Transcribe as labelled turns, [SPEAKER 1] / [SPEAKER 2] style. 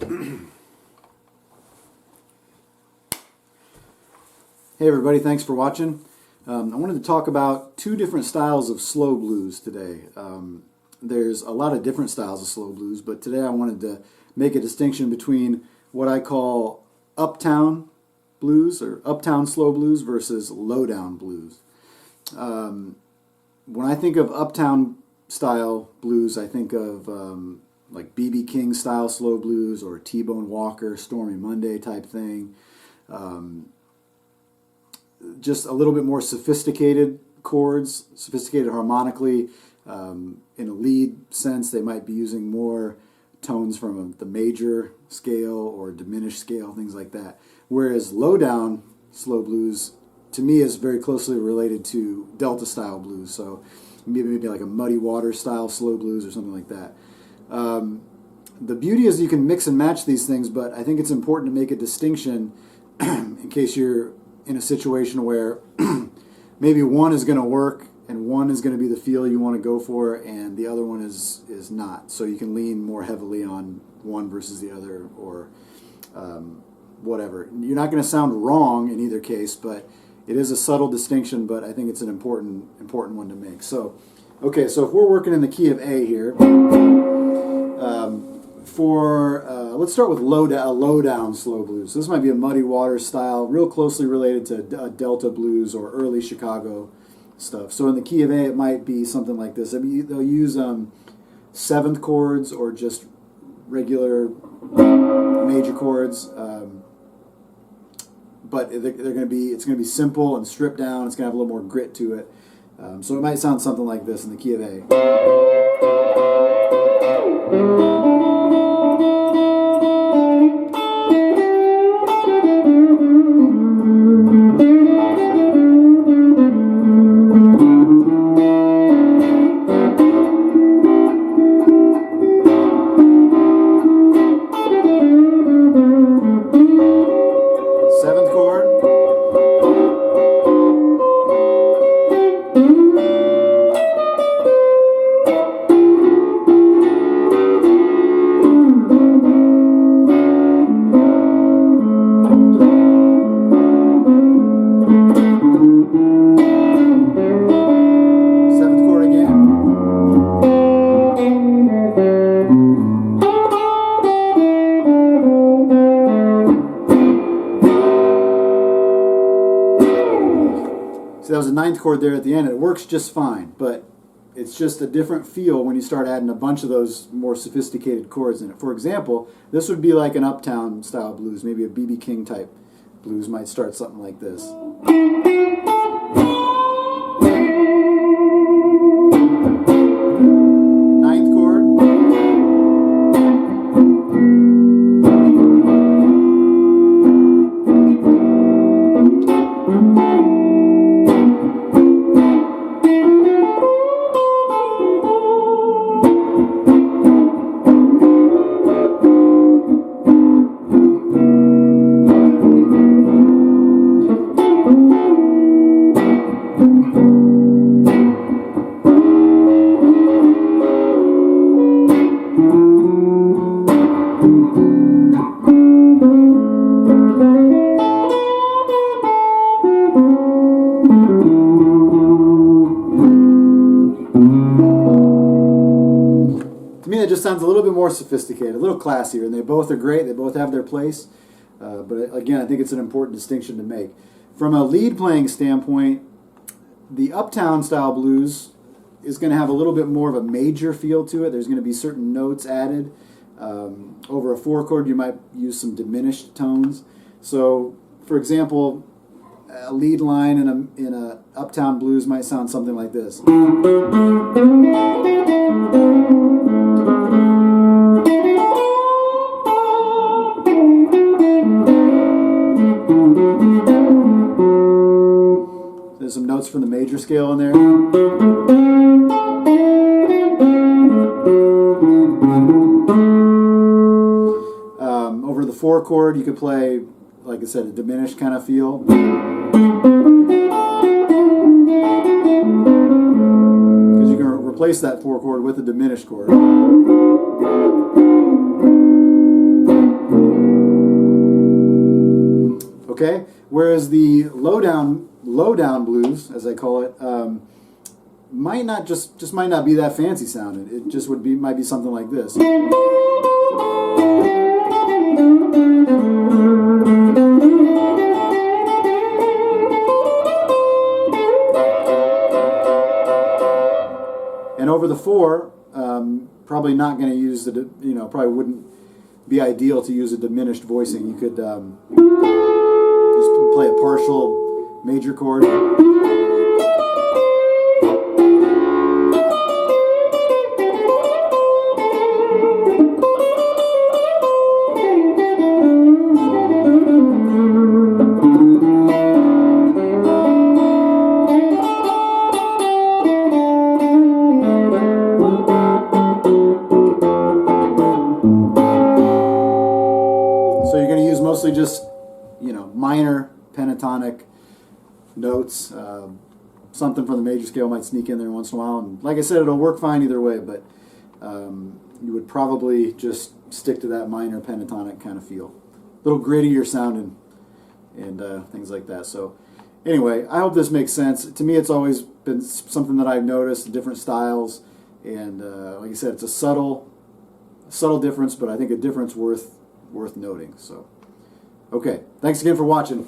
[SPEAKER 1] Hey everybody, thanks for watching. I wanted to talk about two different styles of slow blues today. There's a lot of different styles of slow blues, but today I wanted to make a distinction between what I call Uptown blues or Uptown slow blues versus Lowdown blues. When I think of Uptown style blues, I think of like B.B. King style slow blues or T-Bone Walker, Stormy Monday type thing. Just a little bit more sophisticated chords, sophisticated harmonically. In a lead sense, they might be using more tones from the major scale or diminished scale, things like that. Whereas Lowdown slow blues, to me, is very closely related to Delta style blues. So maybe like a Muddy Waters style slow blues or something like that. The beauty is you can mix and match these things, but I think it's important to make a distinction in case you're in a situation where maybe one is going to work and one is going to be the feel you want to go for and the other one is not. So you can lean more heavily on one versus the other or whatever. You're not going to sound wrong in either case, but it is a subtle distinction, but I think it's an important one to make. So, okay, so if we're working in the key of A here, let's start with Lowdown slow blues. This might be a Muddy Waters style, real closely related to Delta blues or early Chicago stuff. So in the key of A, it might be something like this. I mean, they'll use seventh chords or just regular major chords, but it's going to be simple and stripped down. It's going to have a little more grit to it. So it might sound something like this in the key of A. Seventh chord. Seventh chord again. So that was a ninth chord there at the end. It works just fine, but it's just a different feel when you start adding a bunch of those more sophisticated chords in it. For example, this would be like an Uptown style blues, maybe a B.B. King type blues might start something like this. Ninth chord. To me, it just sounds a little bit more sophisticated, a little classier, and they both are great. They both have their place. But again, I think it's an important distinction to make. From a lead playing standpoint, the Uptown style blues is going to have a little bit more of a major feel to it. There's going to be certain notes added. Over a 4-chord, you might use some diminished tones. So, for example, a lead line in a Uptown blues might sound something like this. There's some notes from the major scale in there. Over the 4-chord, you could play, like I said, a diminished kind of feel. Because you can replace that 4-chord with a diminished chord. Okay, whereas the lowdown blues, as I call it, might not might not be that fancy sounding. It just might be something like this. And over the 4, probably not going to use the, probably wouldn't be ideal to use a diminished voicing. You could just play a partial major chord. So you're going to use mostly just, minor pentatonic notes. Something from the major scale might sneak in there once in a while. And like I said, it'll work fine either way, but you would probably just stick to that minor pentatonic kind of feel. A little grittier sounding and things like that. So anyway, I hope this makes sense. To me, it's always been something that I've noticed, different styles. And like I said, it's a subtle difference, but I think a difference worth noting. So, okay, thanks again for watching.